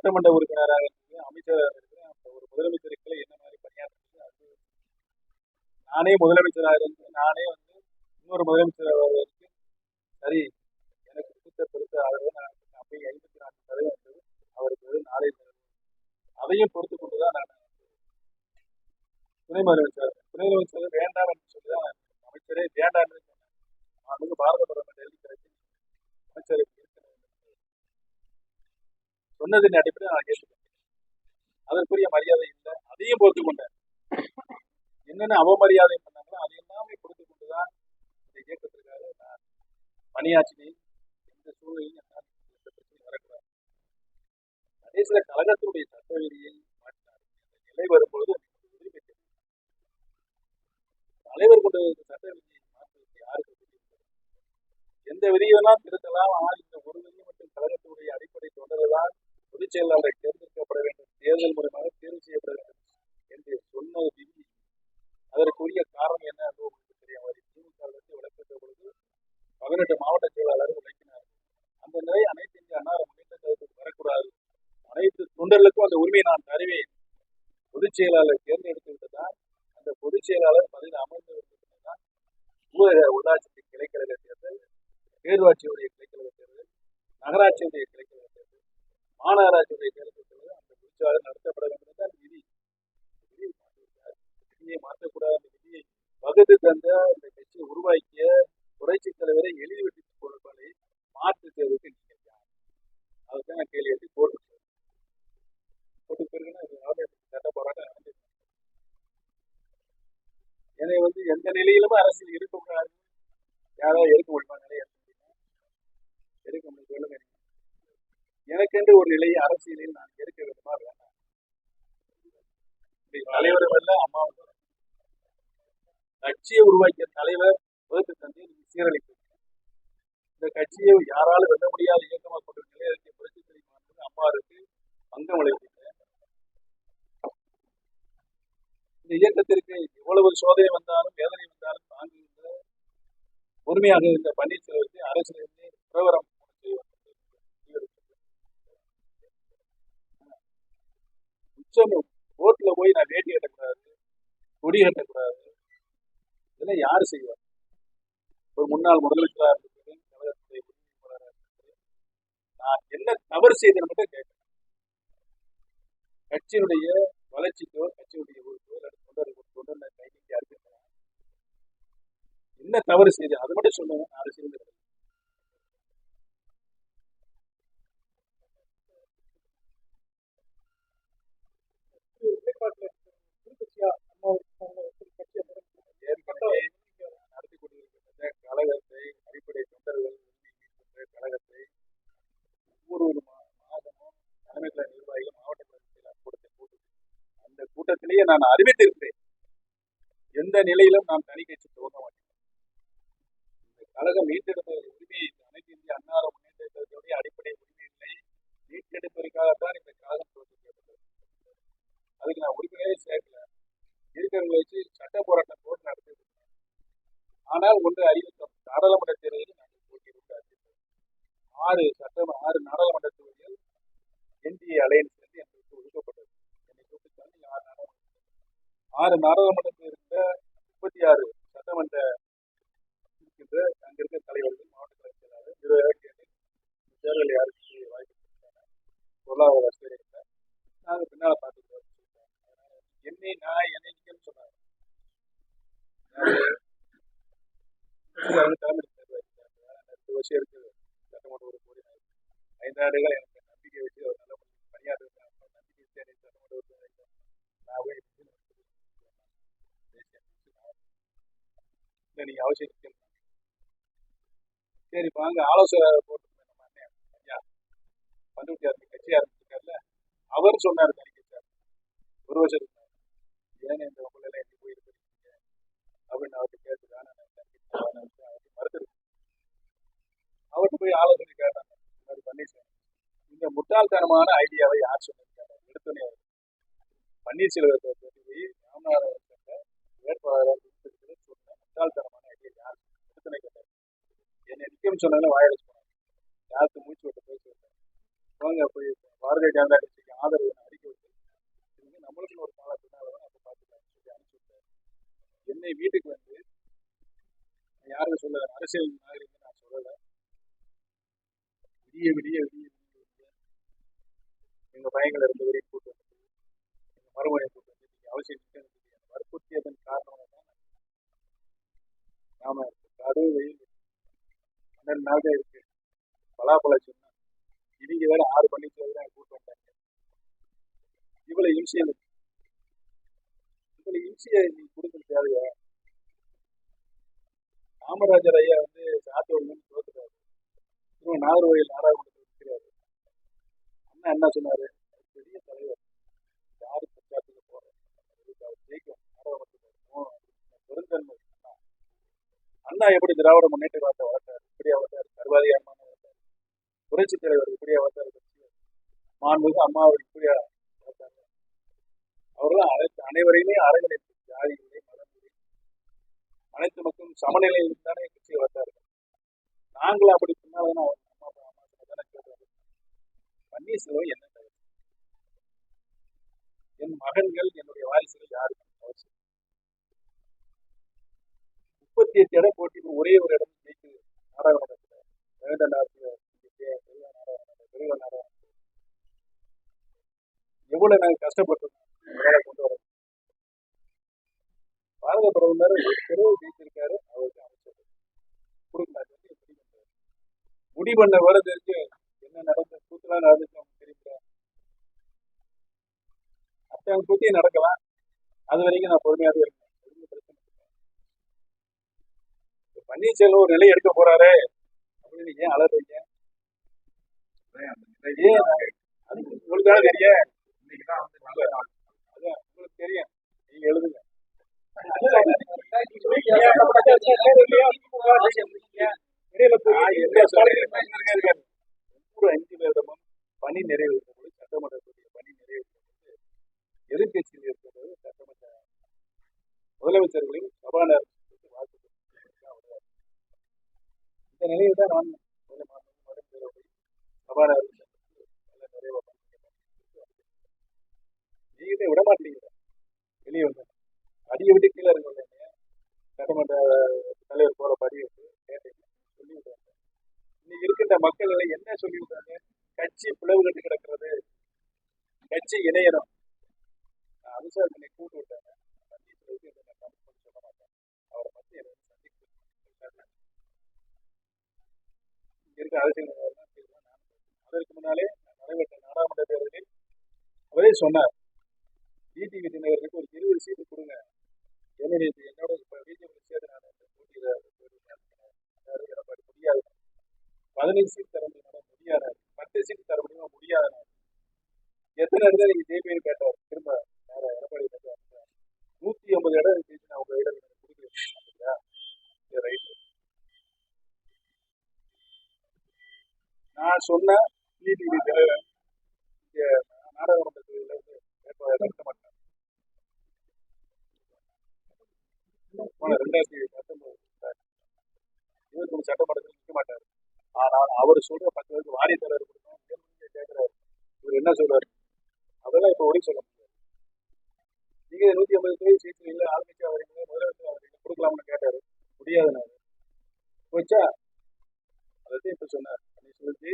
சட்டமன்ற உறுப்பினராக இருக்கு, அமைச்சராக இருக்கு. அந்த ஒரு முதலமைச்சருக்கு என்ன மாதிரி பணியாற்றுறது, அது நானே முதலமைச்சராக இருந்து நானே வந்து இன்னொரு முதலமைச்சர் சரி எனக்கு பிடித்த பெருத்த ஆதரவு நான் அப்படி 54% இருந்தது, அவருக்கு வெறும் 4 அதையும் பொறுத்து கொண்டுதான் நான் துணை முதலமைச்சர் வேண்டாம் என்று சொல்லிதான் அமைச்சரே வேண்டாம் என்று சொன்னேன். நான் வந்து பாரத பிரதமர் டெல்லி கிடைச்சி அமைச்சரை சொன்னதின் அடிப்படையில் நான் கேட்டுக்கொண்டேன். அதற்குரிய மரியாதை இல்லை, அதையும் பொறுத்து கொண்டேன். என்னென்ன அவமரியாதை பண்ணாங்களோ அதை எல்லாமே பொறுத்து கொண்டுதான் இந்த இயக்கத்திற்காக நான் பணியாற்றினேன். எந்த சூழ்நிலையும் என்னால் எந்த பிரச்சனையும் வரக்கூடாது. கடைசியில கழகத்தினுடைய சட்ட விதியை மாற்றினார். நிலை வரும்பொழுது தலைவர் கொண்டு சட்ட விதியை மாற்றுவதற்கு யாருக்கு எந்த விதியெல்லாம் திருத்தலாம், ஆனால் இந்த ஒரு விதியை மட்டும் கழகத்தினுடைய அடிப்படை தொடர்தான் பொதுச் செயலாளரை தேர்ந்தெடுக்கப்பட வேண்டும், தேர்தல் மூலமாக தேர்வு செய்யப்பட வேண்டும் என்று சொன்ன விதி. அதற்குரிய காரணம் என்ன என்று உங்களுக்கு தெரியும். அவர் திமுக விளக்கிட்ட பொழுது 18 மாவட்ட செயலாளர் விளக்கினார். அந்த நிலை அனைத்து இந்திய அன்னார முன்னேற்ற கழகத்துக்கு வரக்கூடாது, அனைத்து தொண்டர்களுக்கும் அந்த உரிமையை நான் தருவேன். பொதுச் செயலாளர் தேர்ந்தெடுத்து விட்டதால் அந்த பொதுச் செயலாளர் பதவியில் அமர்ந்து விட்டதுதான் உள்ளாட்சி கிளைக்கழக தேர்தல், பேரூராட்சியுடைய கிளைக்கழக தேர்தல், நகராட்சியுடைய கிளைக்கழக தேர்தல், மாநகராட்சியுடைய தேர்தல் அந்த பொதுச்சாளர் நடத்தப்பட வேண்டும் தான் விதி. விதியை மாற்றக்கூடாத விதியை வகுத்து தந்த இந்த கட்சியை உருவாக்கிய புரட்சி தலைவரை எழுதி விட்டு கொள்வதை மாற்று தேர்வுக்கு நீங்கள் யார்? அதுதான் நான் கேள்வி எடுத்து போட்டு பிறகு சட்ட போராட்டம் நடந்துச்சு. என்னை வந்து எந்த நிலையிலுமே அரசியல் இருக்கக்கூடாது, யாராவது எடுக்க முடியுமா? நிலையை எடுக்க முடியும். எனக்கென்று ஒரு நிலையை அரசியலில் நான் எடுக்க வேண்டுமா வேண்டாம்? தலைவரும் அல்ல, அம்மாவும் கட்சியை உருவாக்கிய தலைவர் வகுத்து தந்தை சீரழிப்பு. இந்த கட்சியை யாராலும் வெல்ல முடியாத இயக்கமாக கொண்ட நிலையத்தை புரட்சி தலைவர் அம்மாவுக்கு பங்கம் விளைவித்தேன். இந்த இயக்கத்திற்கு எவ்வளவு சோதனை வந்தாலும் வேதனை வந்தாலும் தாங்குகின்ற பொறுமையாக இருந்த பன்னீர்செல்வத்தை அரசியலிருந்து பிரபரம் உச்சமும் ரோட்ல போய் நான் வேட்டி கட்டக்கூடாது, கொடி கட்டக்கூடாது, இதெல்லாம் யாரு செய்வார்? ஒரு முன்னாள் முதலமைச்சராக இருக்கிறேன், கழகத்துடைய உறுப்பினராக இருக்கிறேன். நான் என்ன தவறு செய்தேன் மட்டும் கேட்கிறேன். கட்சியினுடைய வளர்ச்சிக்கோ கட்சியுடைய தொண்டனை கைக்கு அர்ப்பணிக்கிறேன். என்ன தவறு செய்தேன் அது மட்டும் சொல்லுங்க. அரசியல் நடத்தி கொண்டிருக்கின்ற கழகத்தை அடிப்படை தொண்டர்கள் கழகத்தை ஒவ்வொரு மாதமும் தலைமை கழக நிர்வாகிகள் மாவட்ட கழகத்தில் கூட்டத்தை போட்டு அந்த கூட்டத்திலேயே நான் அறிவித்திருக்கிறேன், எந்த நிலையிலும் நான் தனி கட்சி துவங்க மாட்டேன். இந்த கழகம் மீட்டெடுத்த உரிமையை அனைத்து இந்திய அன்னார முன்னேற்ற கழகத்துடைய அடிப்படை உரிமைகளை மீட்டெடுப்பதற்காகத்தான் இந்த கழகம் துவக்கப்பட்டது. அதுக்கு நான் உறுப்பினரே சேர்க்கல, இருக்கிறவங்களை வச்சு சட்ட போராட்டம் போட்டு நடத்திருக்கேன். ஆனால் ஒன்று அறிவித்தோம், நாடாளுமன்ற தேர்தலில் நாங்கள் போட்டியிட்டார் 6 நாடாளுமன்ற தொகுதிகள் என்டிஏ அலையன்ஸ் எனக்கு ஒதுக்கப்பட்டது. என்னை கூப்பிட்டு 6 நாடாளுமன்றத்தில் இருந்த 36 சட்டமன்ற இருக்கின்ற அங்க இருக்க தலைவர்கள் மாவட்ட கழக செயலாளர் 20 தேர்தல் யாருக்கு வாய்ப்பு கொடுத்தாங்க, பொருளாதார வசதி இல்லை, நாங்கள் பின்னால் பார்த்துக்கிறோம். என்னை சொன்னாங்க தலைமை 2 வருஷம் இருக்கு சட்டமன்ற ஒரு கோடி 5 ஆண்டுகள் எனக்கு நம்பிக்கை வச்சு ஒரு நல்ல பணியாற்ற நம்பிக்கை சட்டமன்ற நான் போய் இல்லை நீங்க அவசியம் சரி வாங்க ஆலோசனை போட்டு நம்ம அண்ணன் ஐயா பண்ருட்டியார் கட்சி ஆரம்பிச்சிருக்காருல்ல, அவர் சொன்னார் தனிக்கட்சியார் 1 வருஷம் ஏங்க இந்த உங்களை எல்லாம் எப்படி போயிருக்கீங்க அப்படின்னு அவர்கிட்ட கேட்டுதான் மறுத்துருக்கு. அவர்கிட்ட போய் ஆலோசனை கேட்டாங்க, இந்த மாதிரி பன்னீர்செல்வம் இந்த முட்டாள்தனமான ஐடியாவை யார் சொல்லியிருக்காங்க? எடுத்துனே பன்னீர்செல்வத்தை போய் ராமநாதபுரத்தில் வேட்பாளராக சொன்ன முட்டாள்தனமான ஐடியா யார் எடுத்துனே கேட்டார். என்னை நிற்கும் சொன்னாலும் வாயடிச்சு போனாங்க, யாருக்கு மூச்சு விட்டு போய் சொல்றாங்க. அவங்க போய் பாரதிய ஜனதா கட்சி என்னை வீட்டுக்கு வந்து யாரும் சொல்ல அரசியல் நாகரிகம் நான் சொல்லல. விடிய விடிய விடிய விடிய எங்க பையங்களை இருந்த வரையும் கூட்டு வந்து எங்க மறுமொழியை கூட்டு வந்து நீங்க அவசியம் வற்புறுத்தியதன் காரணமாக தான் நாம கடும் வெயில் 12 நாள் தான் இருக்கு. பலாப்பழ சொன்னா இவங்க வேற 6 பள்ளிக்கூடம் கூட்டு வந்தாங்க. இவ்வளவு இம்சையை நீ கொடுக்க தேவையா? காமராஜர் ஐயா வந்து சாத்தூர்ல தோத்துட்டாரு. நாகர்கோயில் நாடாளுமன்றத்தில் இருக்கிறாரு. அண்ணா என்ன சொன்னாரு? பெரிய தலைவர், யாரு பிரச்சாரத்துக்கு போறேன் ஜெயிக்கும் நாடாளுமன்றத்தில் பெருந்தன்மை. அண்ணா எப்படி திராவிட முன்னேற்ற கழகத்தை வளர்த்தாரு? இப்படியா வளர்த்தாரு? சர்வாதிகாரமான வளர்த்தாரு. புரட்சி தலைவர் இப்படியா வளர்த்தாரு? மாண்புமிகு அம்மாவை இப்படியா வளர்த்தாங்க? அவர்கள் அனைவரையுமே அரவணைப்பு, ஜாதிகளை, மதங்களை, அனைத்து மக்களும் சமநிலையில் தானே கட்சியை வளர்த்தார்கள். நாங்களும் அப்படி சொன்னாலும் அவர் அம்மா தானே கேட்டாரு. பன்னீர்செல்வம் என்ன தவிர என் மகன்கள் என்னுடைய வாரிசுகள் யாருக்கும் அவசியம் 38 இடம் போட்டி ஒரே ஒரு இடம் ஜெயிக்குது நாடாளுமன்றத்தில். வேண்ட நாடாளுமன்றம் எவ்வளவு நாங்கள் கஷ்டப்பட்டோம் கொண்டு வர. பாரத பிரதமர் தெருவு ஜெயிச்சிருக்காரு. அவருக்கு அமைச்சர் கொடுக்கலான்னு முடிவு பண்ண வருதுக்கு என்ன நடந்த கூத்துலாம் நடந்துச்சு அவங்க தெரியுங்களா? அத்தனை கூத்தியும் நடக்கலாம். அது வரைக்கும் நான் பொறுமையாக இருக்கேன். பன்னீர்செல்வம் ஒரு நிலை எடுக்க போறாரு அப்படின்னு ஏன் அலறீங்க? உங்களுக்காக தெரியும். உங்களுக்கு தெரியும், நீங்க எழுதுங்க. 5 வருடமும் பணி நிறைவு சட்டமன்றத்துடைய பணி நிறைவு எதிர்கட்சியில் இருக்கிறது சட்டமன்ற முதலமைச்சர்களின் சபாநாயகர் வாழ்த்து. இந்த நிலையில் தான் நான் சபாநாயகர் நிறைவு நீங்க விட மாட்டீங்க. வெளியே வந்து அடியை விட்டு கீழே இருக்க சட்டமன்ற தலைவர் போற படி சொல்லி விட்டாங்க. இன்னைக்கு இருக்கின்ற மக்கள் என்ன சொல்லி விட்டாங்க? கட்சி பிளவு கட்டு கிடக்கிறது, கட்சி இணையணும். அனுசார் என்னை கூட்டு விட்டாங்க. சொல்ல மாட்டேன். அவரை பத்தி எனக்கு இருக்க அரசியல் அதற்கு முன்னாலே நடைபெற்ற நாடாளுமன்ற தேர்தலில் அவரே சொன்னார், டிடிவி தினகருக்கு ஒரு 20 சீட்டு கொடுங்க, என்னோட பிஜேபி சேர்த்து நான் எடப்பாடி முடியாது, 15 சீட் தர முடியாது, 10 சீட் தர முடியுமா? முடியாது. எத்தனை இடத்துல நீங்க ஜெயிப்பேன்னு கேட்டார். திரும்ப எடப்பாடி 150 இடம் ஜெயிச்சு நான் உங்க இடம் கொடுக்குறேன். ரைட்டு. நான் சொன்ன டிடிவி தினகரன் நாடாளுமன்றத்தில் நடத்த மாட்டார். 2019 சட்டமன்றத்தில் நிற்க மாட்டார். ஆனால் அவர் சொல்ற 10 பேருக்கு வாரிய தலைவர் கொடுக்கணும் கேட்கிறாரு. இவர் என்ன சொல்றாரு? அதெல்லாம் இப்ப ஒரே சொல்ல முடியாது. நீங்க 150 பேர் சீட்டு ஆளுங்கட்சி அவருக்கு முதலமைச்சர் அவருக்கு கொடுக்கலாம்னு கேட்டாரு. முடியாது. நான் போச்சா அதை இப்ப சொன்னார். சொல்லி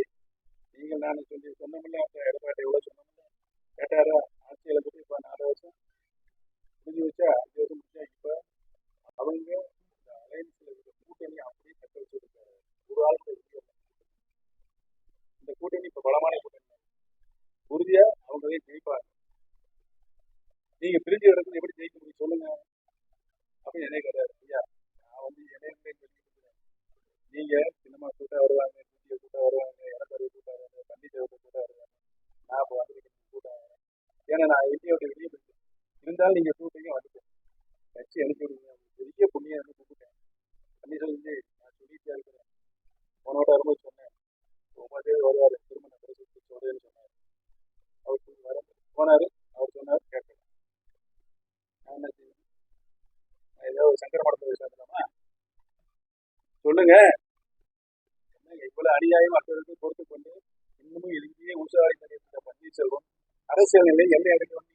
நீங்கள் நான் சொல்லி சொன்னோம்ல, எடப்பாடி எவ்வளவு சொன்னோம்ல கேட்டாரா? ஆட்சியில பத்தி இப்ப 4 வருஷம் முடிஞ்சு வச்சா, 5 வருஷம் முடிச்சா, இப்ப அவங்க அலைன்ஸ்ல இருக்கிற கூட்டணி அப்படியே தக்க வச்சிருக்காரு. ஒரு ஆளுக்கு இந்த கூட்டணி இப்ப பலமான கூட்டணி, உறுதியா அவங்களே ஜெயிப்பாங்க. நீங்க பிரிஞ்சு இடத்துல எப்படி ஜெயிக்க முடியும் சொல்லுங்க அப்படின்னு என்ன கிடையாது. ஐயா, நான் என்னையுமே நீங்க சினிமா கூட்ட வருவாங்க, கூட்ட வருவாங்க, எடப்பாடி கூட்ட வருவாங்க, பன்னீர்செல்வத்தை கூட்ட வருவாங்க, நான் இப்போ வந்து கூட்ட வரேன். ஏன்னா நான் இந்தியாவோட வெளியே போயிட்டேன். இருந்தாலும் நீங்க கூட்டங்க வந்துட்டேன். கட்சி எனக்கு பெரிய புண்ணியம் வந்து கூப்பிட்டேன். பன்னீர்செல்வம் நான் சொல்லிட்டே இருக்கிறேன். போனோட வரும்போது சொன்னேன், ரொம்ப பேர் வருவாரு, திருமண சொல்றேன்னு சொன்னார். அவர் வர போனாரு. அவர் சொன்னார், கேட்கல. நான் என்ன செய்வேன்? ஏதாவது சங்கர மடத்தை சேர்ந்தலாமா? சொல்லுங்க. இவ்வளவு அநியாயம் மக்களுக்கு பொறுத்து கொண்டு இன்னமும் எங்கேயே உற்சாகம் பண்ணியிருந்த பன்னீர்செல்வம் அரசியல் நிலை என்ன எடுக்கணும்?